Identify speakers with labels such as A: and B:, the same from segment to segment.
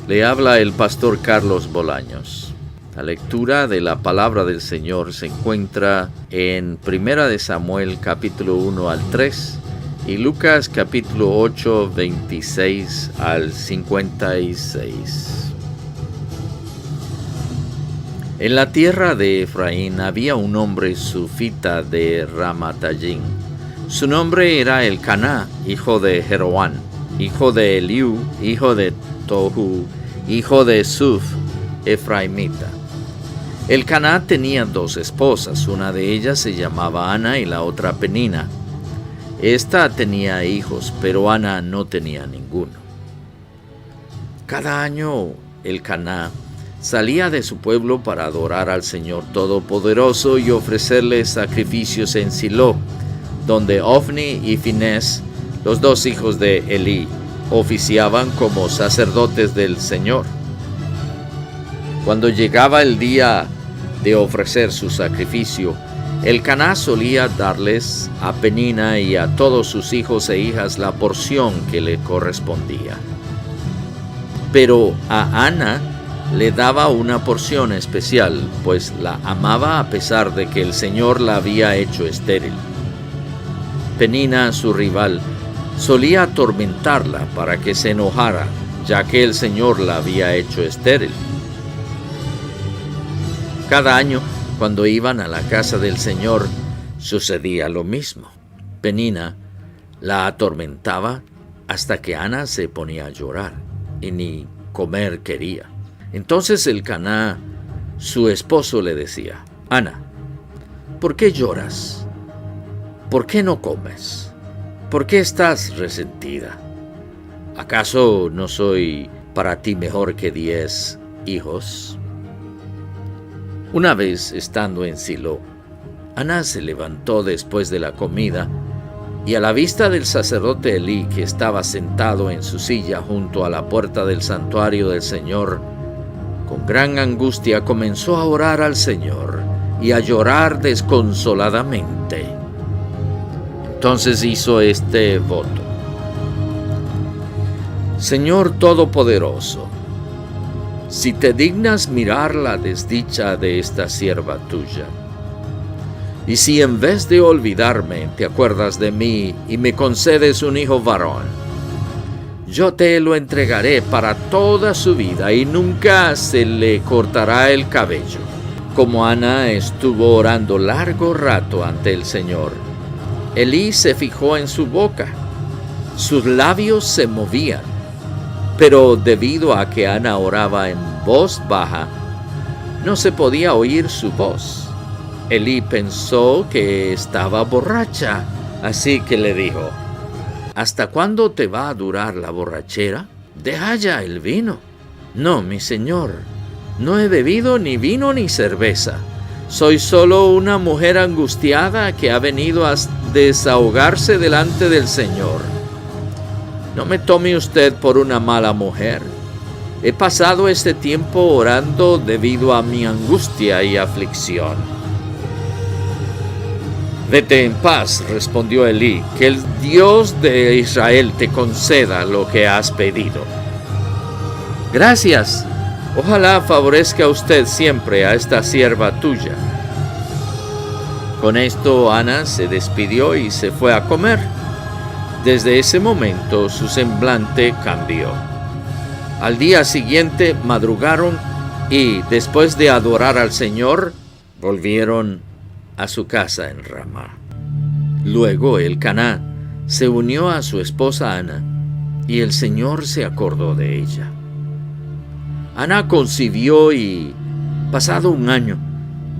A: Le habla el pastor Carlos Bolaños. La lectura de la palabra del Señor se encuentra en 1 de Samuel capítulo 1 al 3 y Lucas capítulo 8, 26 al 56. En la tierra de Efraín había un hombre sufita de Ramatayim. Su nombre era Elcaná, hijo de Jeroán, hijo de Eliú, hijo de Tohu, hijo de Suf, efraimita. Elcaná tenía dos esposas, una de ellas se llamaba Ana y la otra Penina. Esta tenía hijos, pero Ana no tenía ninguno. Cada año Elcaná salía de su pueblo para adorar al Señor Todopoderoso y ofrecerle sacrificios en Silo, donde Ofni y Finés, los dos hijos de Elí, oficiaban como sacerdotes del Señor. Cuando llegaba el día de ofrecer su sacrificio, Elcaná solía darles a Penina y a todos sus hijos e hijas la porción que le correspondía. Pero a Ana le daba una porción especial, pues la amaba a pesar de que el Señor la había hecho estéril. Penina, su rival, solía atormentarla para que se enojara, ya que el Señor la había hecho estéril. Cada año, cuando iban a la casa del Señor, sucedía lo mismo. Penina la atormentaba hasta que Ana se ponía a llorar y ni comer quería. Entonces Elcaná, su esposo, le decía: Ana, ¿por qué lloras? ¿Por qué no comes? ¿Por qué estás resentida? ¿Acaso no soy para ti mejor que 10 hijos? Una vez, estando en Silo, Ana se levantó después de la comida y a la vista del sacerdote Elí, que estaba sentado en su silla junto a la puerta del santuario del Señor, con gran angustia comenzó a orar al Señor y a llorar desconsoladamente. Entonces hizo este voto: Señor Todopoderoso, si te dignas mirar la desdicha de esta sierva tuya, y si en vez de olvidarme te acuerdas de mí y me concedes un hijo varón, yo te lo entregaré para toda su vida y nunca se le cortará el cabello. Como Ana estuvo orando largo rato ante el Señor, Elí se fijó en su boca. Sus labios se movían, pero debido a que Ana oraba en voz baja, no se podía oír su voz. Elí pensó que estaba borracha, así que le dijo: ¿Hasta cuándo te va a durar la borrachera? Deja ya el vino. No, mi señor, no he bebido ni vino ni cerveza. Soy solo una mujer angustiada que ha venido a desahogarse delante del Señor. No me tome usted por una mala mujer. He pasado este tiempo orando debido a mi angustia y aflicción. Vete en paz, respondió Elí, que el Dios de Israel te conceda lo que has pedido. Gracias. Ojalá favorezca usted siempre a esta sierva tuya. Con esto Ana se despidió y se fue a comer. Desde ese momento su semblante cambió. Al día siguiente madrugaron y, después de adorar al Señor, volvieron a su casa en Ramá. Luego Elcaná se unió a su esposa Ana, y el Señor se acordó de ella. Ana concibió y, pasado un año,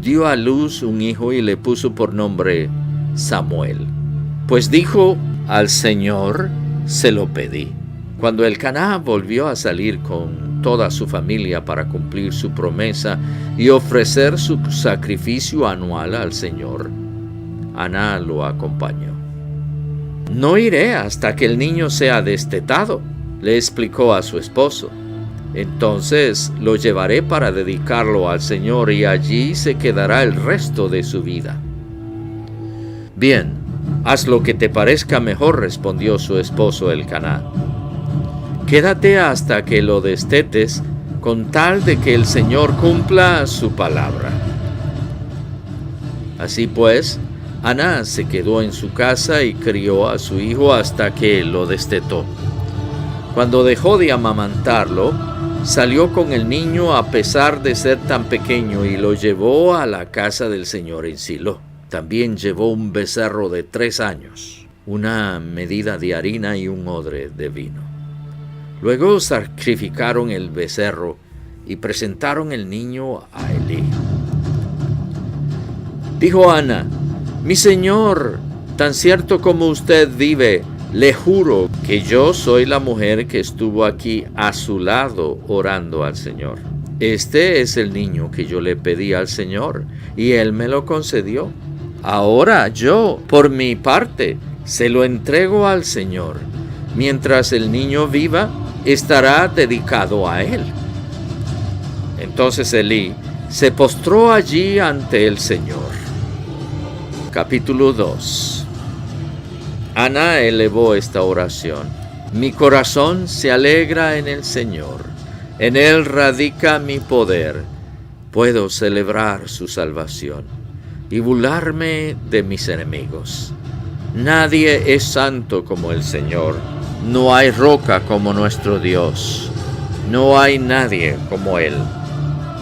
A: dio a luz un hijo y le puso por nombre Samuel, pues dijo: al Señor se lo pedí. Cuando Elcaná volvió a salir con toda su familia para cumplir su promesa y ofrecer su sacrificio anual al Señor, Ana lo acompañó. No iré hasta que el niño sea destetado, le explicó a su esposo. Entonces lo llevaré para dedicarlo al Señor y allí se quedará el resto de su vida. Bien, haz lo que te parezca mejor, respondió su esposo Elcaná. Quédate hasta que lo destetes, con tal de que el Señor cumpla su palabra. Así pues, Ana se quedó en su casa y crió a su hijo hasta que lo destetó. Cuando dejó de amamantarlo, salió con el niño a pesar de ser tan pequeño y lo llevó a la casa del Señor en Silo. También llevó un becerro de 3 años, una medida de harina y un odre de vino. Luego sacrificaron el becerro y presentaron el niño a Elí. Dijo Ana: «Mi señor, tan cierto como usted vive, le juro que yo soy la mujer que estuvo aquí a su lado orando al Señor. Este es el niño que yo le pedí al Señor y Él me lo concedió. Ahora yo, por mi parte, se lo entrego al Señor. Mientras el niño viva, estará dedicado a Él». Entonces Elí se postró allí ante el Señor. Capítulo 2. Ana elevó esta oración: «Mi corazón se alegra en el Señor, en Él radica mi poder. Puedo celebrar su salvación y burlarme de mis enemigos. Nadie es santo como el Señor, no hay roca como nuestro Dios, no hay nadie como Él.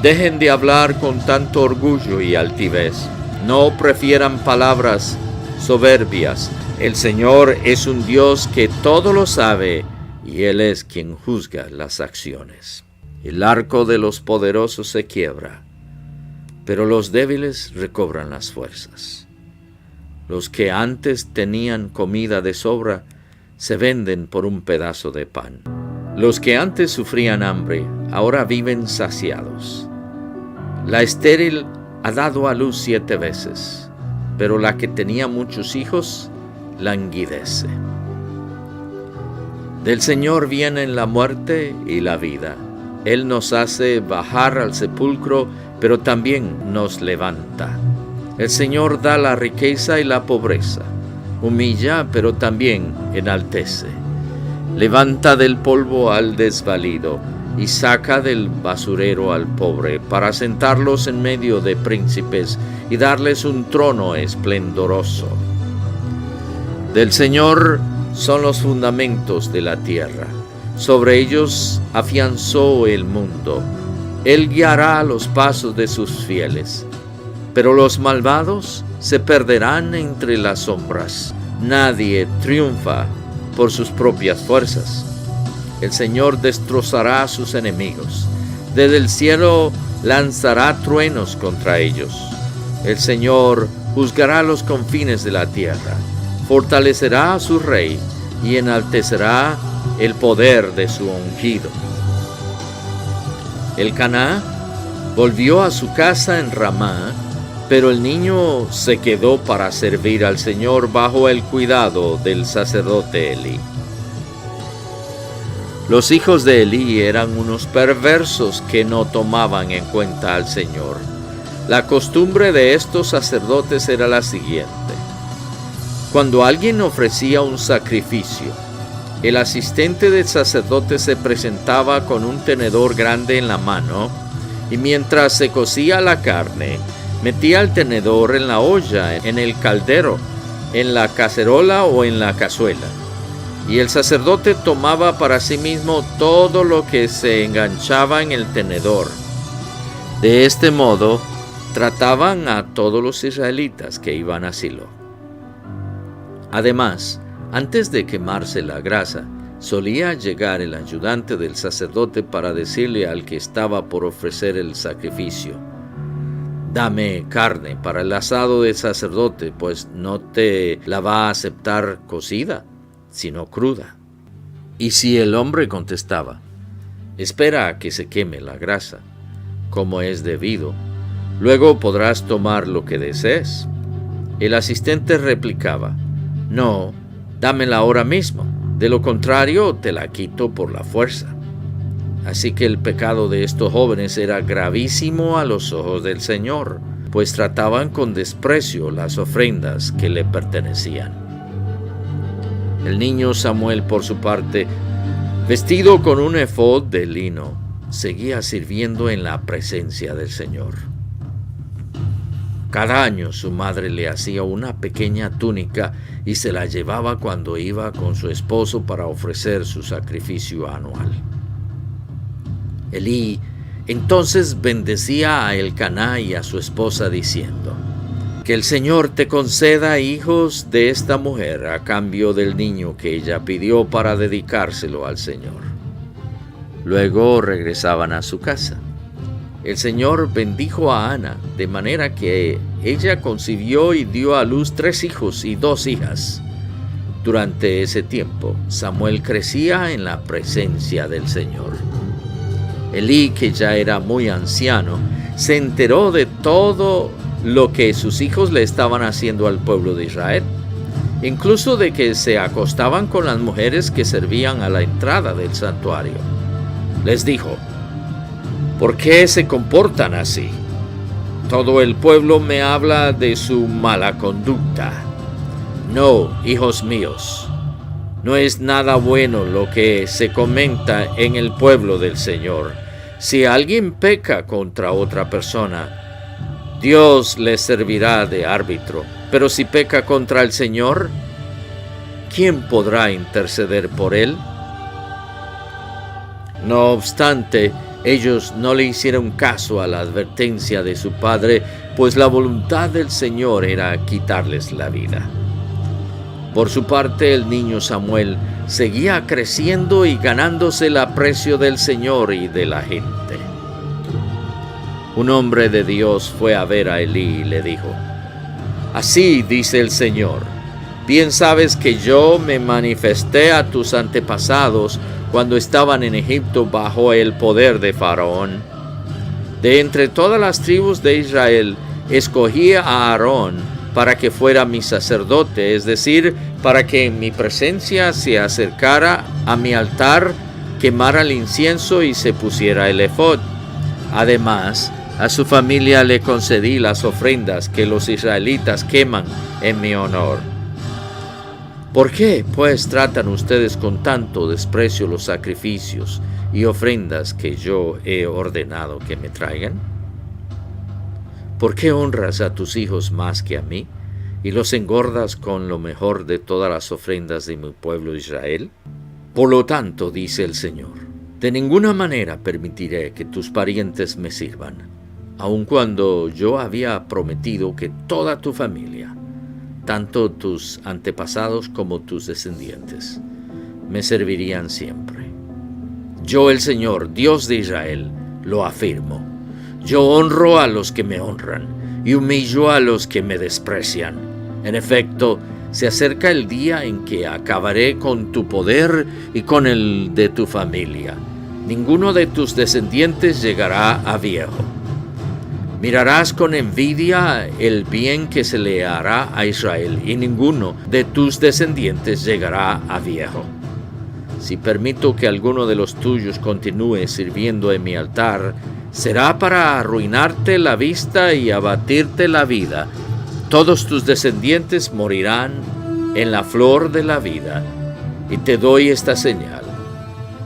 A: Dejen de hablar con tanto orgullo y altivez, no prefieran palabras soberbias. El Señor es un Dios que todo lo sabe y Él es quien juzga las acciones. El arco de los poderosos se quiebra, pero los débiles recobran las fuerzas. Los que antes tenían comida de sobra se venden por un pedazo de pan. Los que antes sufrían hambre ahora viven saciados. La estéril ha dado a luz 7 veces, pero la que tenía muchos hijos languidece. Del Señor vienen la muerte y la vida. Él nos hace bajar al sepulcro, pero también nos levanta. El Señor da la riqueza y la pobreza, humilla, pero también enaltece. Levanta del polvo al desvalido y saca del basurero al pobre, para sentarlos en medio de príncipes y darles un trono esplendoroso. Del Señor son los fundamentos de la tierra, sobre ellos afianzó el mundo. Él guiará los pasos de sus fieles, pero los malvados se perderán entre las sombras. Nadie triunfa por sus propias fuerzas. El Señor destrozará a sus enemigos. Desde el cielo lanzará truenos contra ellos. El Señor juzgará los confines de la tierra. Fortalecerá a su rey y enaltecerá el poder de su ungido. Elcaná volvió a su casa en Ramá, pero el niño se quedó para servir al Señor bajo el cuidado del sacerdote Elí. Los hijos de Elí eran unos perversos que no tomaban en cuenta al Señor. La costumbre de estos sacerdotes era la siguiente: cuando alguien ofrecía un sacrificio, el asistente del sacerdote se presentaba con un tenedor grande en la mano y mientras se cocía la carne, metía el tenedor en la olla, en el caldero, en la cacerola o en la cazuela. Y el sacerdote tomaba para sí mismo todo lo que se enganchaba en el tenedor. De este modo, trataban a todos los israelitas que iban a Silo. Además, antes de quemarse la grasa, solía llegar el ayudante del sacerdote para decirle al que estaba por ofrecer el sacrificio: «Dame carne para el asado del sacerdote, pues no te la va a aceptar cocida, sino cruda». Y si el hombre contestaba: «Espera a que se queme la grasa, como es debido, luego podrás tomar lo que desees», el asistente replicaba: «No, dámela ahora mismo, de lo contrario te la quito por la fuerza». Así que el pecado de estos jóvenes era gravísimo a los ojos del Señor, pues trataban con desprecio las ofrendas que le pertenecían. El niño Samuel, por su parte, vestido con un efod de lino, seguía sirviendo en la presencia del Señor. Cada año su madre le hacía una pequeña túnica y se la llevaba cuando iba con su esposo para ofrecer su sacrificio anual. Elí entonces bendecía a Elcaná y a su esposa diciendo: «Que el Señor te conceda hijos de esta mujer a cambio del niño que ella pidió para dedicárselo al Señor». Luego regresaban a su casa. El Señor bendijo a Ana, de manera que ella concibió y dio a luz 3 hijos y 2 hijas. Durante ese tiempo, Samuel crecía en la presencia del Señor. Elí, que ya era muy anciano, se enteró de todo lo que sus hijos le estaban haciendo al pueblo de Israel, incluso de que se acostaban con las mujeres que servían a la entrada del santuario. Les dijo: «¿Por qué se comportan así? Todo el pueblo me habla de su mala conducta. No, hijos míos, no es nada bueno lo que se comenta en el pueblo del Señor. Si alguien peca contra otra persona, Dios le servirá de árbitro. Pero si peca contra el Señor, ¿quién podrá interceder por él?». No obstante, ellos no le hicieron caso a la advertencia de su padre, pues la voluntad del Señor era quitarles la vida. Por su parte, el niño Samuel seguía creciendo y ganándose el aprecio del Señor y de la gente. Un hombre de Dios fue a ver a Elí y le dijo: «Así dice el Señor, bien sabes que yo me manifesté a tus antepasados cuando estaban en Egipto bajo el poder de Faraón. De entre todas las tribus de Israel, escogí a Aarón para que fuera mi sacerdote, es decir, para que en mi presencia se acercara a mi altar, quemara el incienso y se pusiera el efod. Además, a su familia le concedí las ofrendas que los israelitas queman en mi honor. ¿Por qué, pues, tratan ustedes con tanto desprecio los sacrificios y ofrendas que yo he ordenado que me traigan? ¿Por qué honras a tus hijos más que a mí y los engordas con lo mejor de todas las ofrendas de mi pueblo Israel? Por lo tanto, dice el Señor, de ninguna manera permitiré que tus parientes me sirvan, aun cuando yo había prometido que toda tu familia, tanto tus antepasados como tus descendientes, me servirían siempre. Yo, el Señor, Dios de Israel, lo afirmo. Yo honro a los que me honran y humillo a los que me desprecian. En efecto, se acerca el día en que acabaré con tu poder y con el de tu familia. Ninguno de tus descendientes llegará a viejo. Mirarás con envidia el bien que se le hará a Israel, y ninguno de tus descendientes llegará a viejo. Si permito que alguno de los tuyos continúe sirviendo en mi altar, será para arruinarte la vista y abatirte la vida. Todos tus descendientes morirán en la flor de la vida. Y te doy esta señal: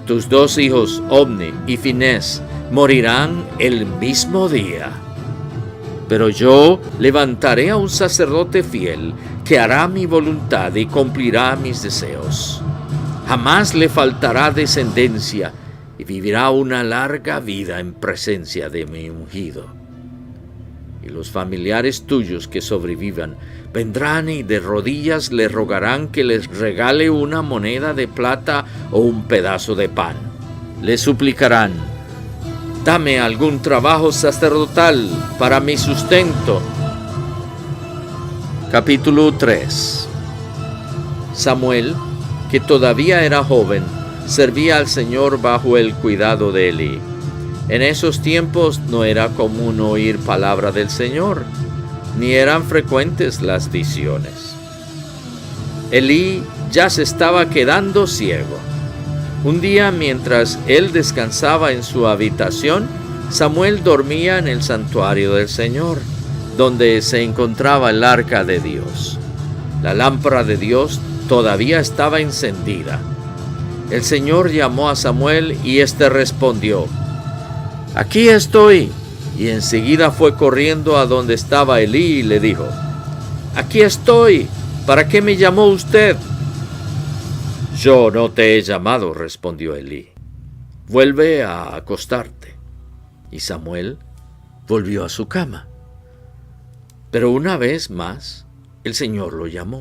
A: tus 2 hijos, Ofni y Finés, morirán el mismo día. Pero yo levantaré a un sacerdote fiel que hará mi voluntad y cumplirá mis deseos. Jamás le faltará descendencia y vivirá una larga vida en presencia de mi ungido. Y los familiares tuyos que sobrevivan vendrán y de rodillas le rogarán que les regale una moneda de plata o un pedazo de pan. Le suplicarán: dame algún trabajo sacerdotal para mi sustento. Capítulo 3. Samuel, que todavía era joven, servía al Señor bajo el cuidado de Elí. En esos tiempos no era común oír palabra del Señor, ni eran frecuentes las visiones. Elí ya se estaba quedando ciego. Un día, mientras él descansaba en su habitación, Samuel dormía en el santuario del Señor, donde se encontraba el arca de Dios. La lámpara de Dios todavía estaba encendida. El Señor llamó a Samuel y éste respondió: «Aquí estoy». Y enseguida fue corriendo a donde estaba Elí y le dijo: «Aquí estoy. ¿Para qué me llamó usted?». «Yo no te he llamado», respondió Elí. «Vuelve a acostarte». Y Samuel volvió a su cama. Pero una vez más el Señor lo llamó: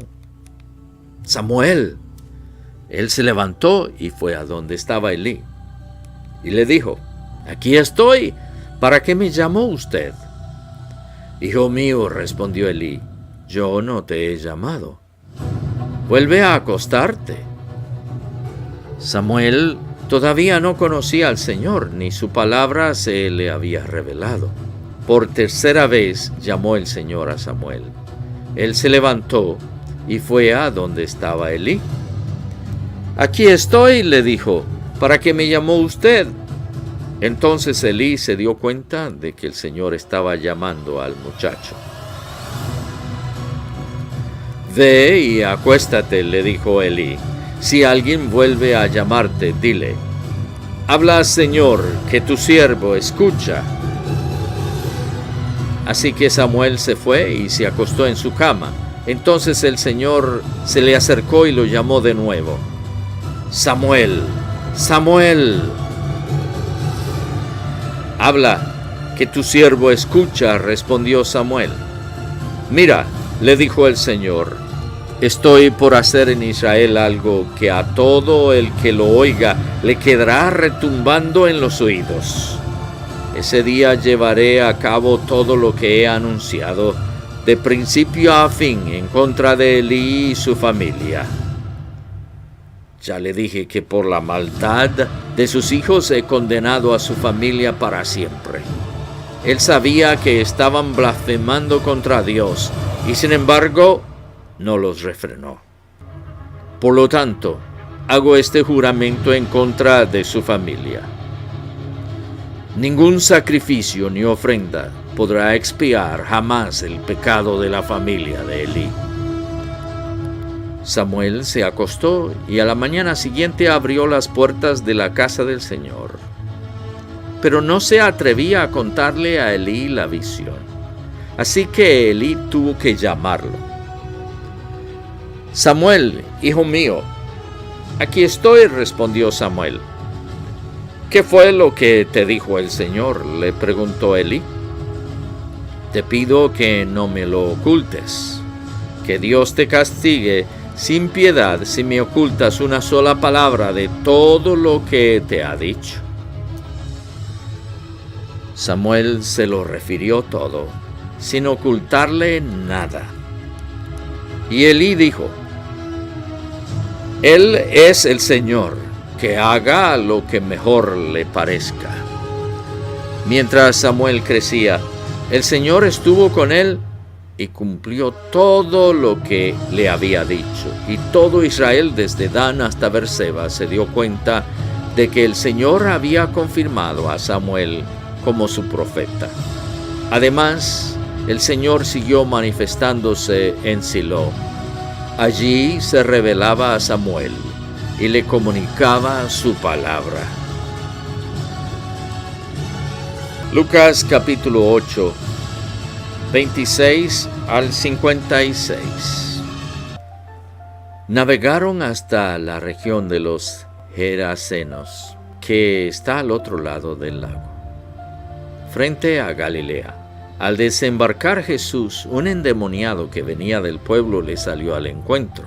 A: «Samuel». Él se levantó y fue a donde estaba Elí. Y le dijo: «Aquí estoy. ¿Para qué me llamó usted?». «Hijo mío», respondió Elí, «yo no te he llamado. Vuelve a acostarte». Samuel todavía no conocía al Señor, ni su palabra se le había revelado. Por tercera vez llamó el Señor a Samuel. Él se levantó y fue a donde estaba Elí. «Aquí estoy», le dijo, «¿para qué me llamó usted?». Entonces Elí se dio cuenta de que el Señor estaba llamando al muchacho. «Ve y acuéstate», le dijo Elí. «Si alguien vuelve a llamarte, dile: habla, Señor, que tu siervo escucha». Así que Samuel se fue y se acostó en su cama. Entonces el Señor se le acercó y lo llamó de nuevo: «Samuel, Samuel». «Habla, que tu siervo escucha», respondió Samuel. «Mira», le dijo el Señor, «estoy por hacer en Israel algo que a todo el que lo oiga le quedará retumbando en los oídos. Ese día llevaré a cabo todo lo que he anunciado, de principio a fin, en contra de Elí y su familia. Ya le dije que por la maldad de sus hijos he condenado a su familia para siempre. Él sabía que estaban blasfemando contra Dios y sin embargo no los refrenó. Por lo tanto, hago este juramento en contra de su familia. Ningún sacrificio ni ofrenda podrá expiar jamás el pecado de la familia de Elí». Samuel se acostó y a la mañana siguiente abrió las puertas de la casa del Señor. Pero no se atrevía a contarle a Elí la visión. Así que Elí tuvo que llamarlo. «Samuel, hijo mío». «Aquí estoy», respondió Samuel. «¿Qué fue lo que te dijo el Señor?», le preguntó Elí. «Te pido que no me lo ocultes. Que Dios te castigue sin piedad si me ocultas una sola palabra de todo lo que te ha dicho». Samuel se lo refirió todo, sin ocultarle nada. Y Elí dijo: «Él es el Señor, que haga lo que mejor le parezca». Mientras Samuel crecía, el Señor estuvo con él y cumplió todo lo que le había dicho. Y todo Israel, desde Dan hasta Berseba, se dio cuenta de que el Señor había confirmado a Samuel como su profeta. Además, el Señor siguió manifestándose en Silo. Allí se revelaba a Samuel y le comunicaba su palabra. Lucas capítulo 8, 26 al 56. Navegaron hasta la región de los Gerasenos, que está al otro lado del lago, frente a Galilea. Al desembarcar Jesús, un endemoniado que venía del pueblo le salió al encuentro.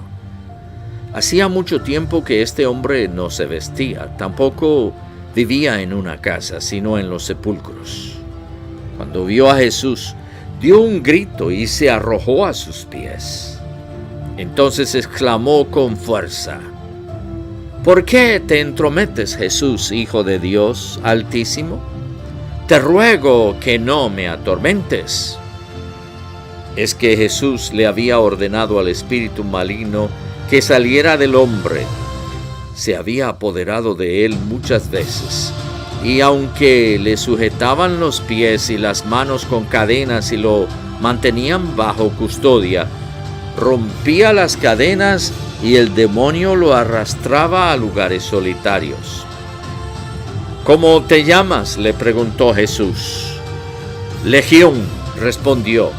A: Hacía mucho tiempo que este hombre no se vestía, tampoco vivía en una casa, sino en los sepulcros. Cuando vio a Jesús, dio un grito y se arrojó a sus pies. Entonces exclamó con fuerza: «¿Por qué te entrometes, Jesús, Hijo de Dios Altísimo? Te ruego que no me atormentes». Es que Jesús le había ordenado al espíritu maligno que saliera del hombre. Se había apoderado de él muchas veces, y aunque le sujetaban los pies y las manos con cadenas y lo mantenían bajo custodia, rompía las cadenas y el demonio lo arrastraba a lugares solitarios. ¿Cómo te llamas?, le preguntó Jesús. Legión, respondió,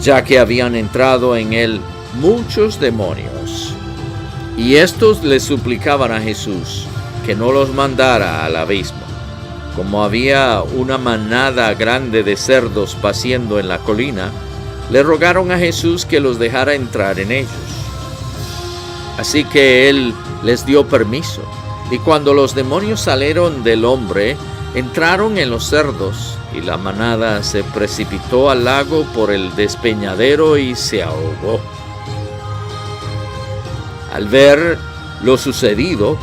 A: ya que habían entrado en él muchos demonios. Y estos le suplicaban a Jesús que no los mandara al abismo. Como había una manada grande de cerdos paciendo en la colina, le rogaron a Jesús que los dejara entrar en ellos. Así que él les dio permiso, y cuando los demonios salieron del hombre, entraron en los cerdos, y la manada se precipitó al lago por el despeñadero y se ahogó. Al ver lo sucedido,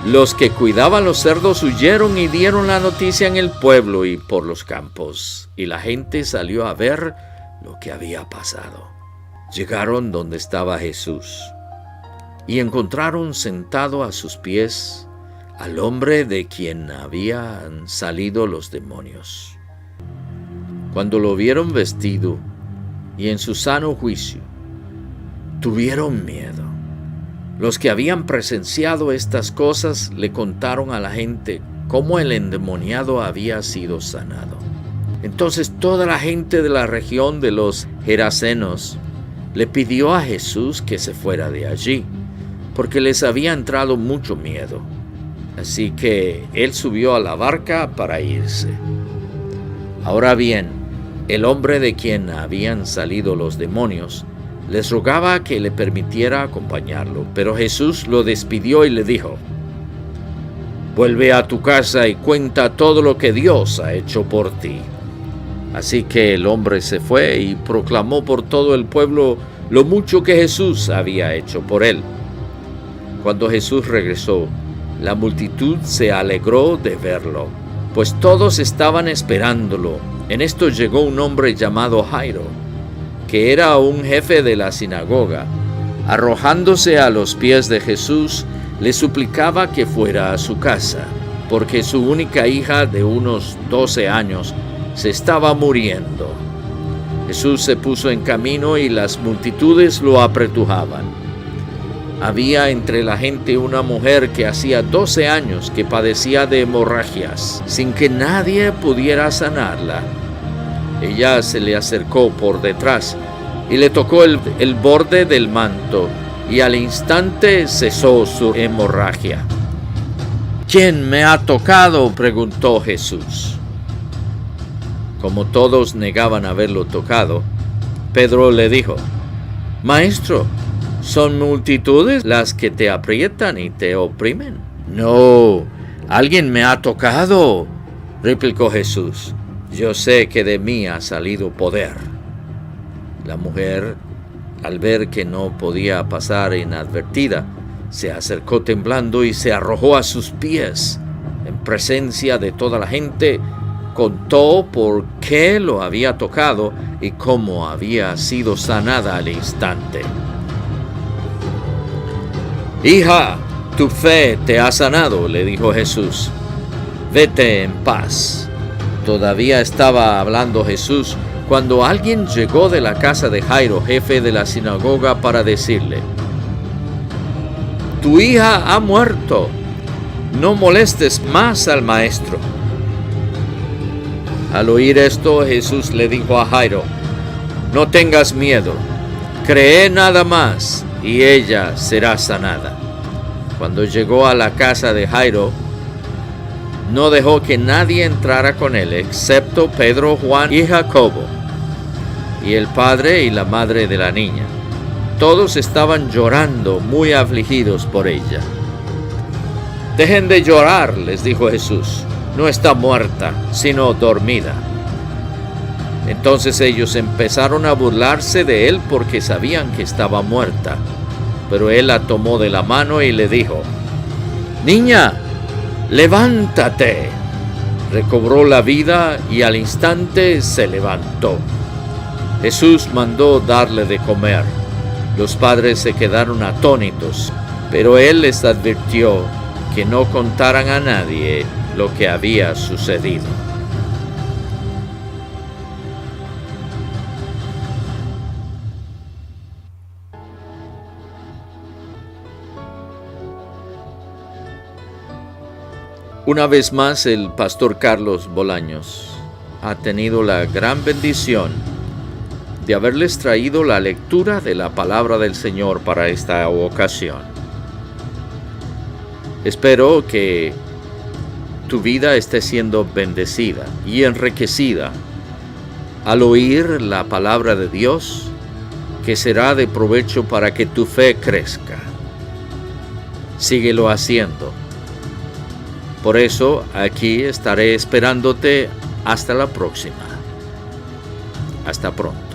A: los que cuidaban los cerdos huyeron y dieron la noticia en el pueblo y por los campos, y la gente salió a ver lo que había pasado. Llegaron donde estaba Jesús y encontraron sentado a sus pies al hombre de quien habían salido los demonios. Cuando lo vieron vestido y en su sano juicio, tuvieron miedo. Los que habían presenciado estas cosas le contaron a la gente cómo el endemoniado había sido sanado. Entonces toda la gente de la región de los Gerasenos le pidió a Jesús que se fuera de allí, porque les había entrado mucho miedo. Así que él subió a la barca para irse. Ahora bien, el hombre de quien habían salido los demonios les rogaba que le permitiera acompañarlo, pero Jesús lo despidió y le dijo: «Vuelve a tu casa y cuenta todo lo que Dios ha hecho por ti». Así que el hombre se fue y proclamó por todo el pueblo lo mucho que Jesús había hecho por él. Cuando Jesús regresó, la multitud se alegró de verlo, pues todos estaban esperándolo. En esto llegó un hombre llamado Jairo, que era un jefe de la sinagoga. Arrojándose a los pies de Jesús, le suplicaba que fuera a su casa, porque su única hija de unos 12 años se estaba muriendo. Jesús se puso en camino y las multitudes lo apretujaban. Había entre la gente una mujer que hacía 12 años que padecía de hemorragias, sin que nadie pudiera sanarla. Ella se le acercó por detrás y le tocó el borde del manto, y al instante cesó su hemorragia. «¿Quién me ha tocado?», preguntó Jesús. Como todos negaban haberlo tocado, Pedro le dijo: «Maestro, ¿son multitudes las que te aprietan y te oprimen?». «No, alguien me ha tocado», replicó Jesús. «Yo sé que de mí ha salido poder». La mujer, al ver que no podía pasar inadvertida, se acercó temblando y se arrojó a sus pies. En presencia de toda la gente, contó por qué lo había tocado y cómo había sido sanada al instante. «Hija, tu fe te ha sanado», le dijo Jesús. «Vete en paz». Todavía estaba hablando Jesús cuando alguien llegó de la casa de Jairo, jefe de la sinagoga, para decirle: «Tu hija ha muerto, no molestes más al maestro». Al oír esto, Jesús le dijo a Jairo: «No tengas miedo, cree nada más y ella será sanada». Cuando llegó a la casa de Jairo, no dejó que nadie entrara con él, excepto Pedro, Juan y Jacobo, y el padre y la madre de la niña. Todos estaban llorando, muy afligidos por ella. «Dejen de llorar», les dijo Jesús. «No está muerta, sino dormida». Entonces ellos empezaron a burlarse de él porque sabían que estaba muerta. Pero él la tomó de la mano y le dijo: «Niña, levántate». Recobró la vida y al instante se levantó. Jesús mandó darle de comer. Los padres se quedaron atónitos, pero él les advirtió que no contaran a nadie lo que había sucedido. Una vez más, el pastor Carlos Bolaños ha tenido la gran bendición de haberles traído la lectura de la palabra del Señor para esta ocasión. Espero que tu vida esté siendo bendecida y enriquecida al oír la palabra de Dios, que será de provecho para que tu fe crezca. Síguelo haciendo. Por eso, aquí estaré esperándote hasta la próxima. Hasta pronto.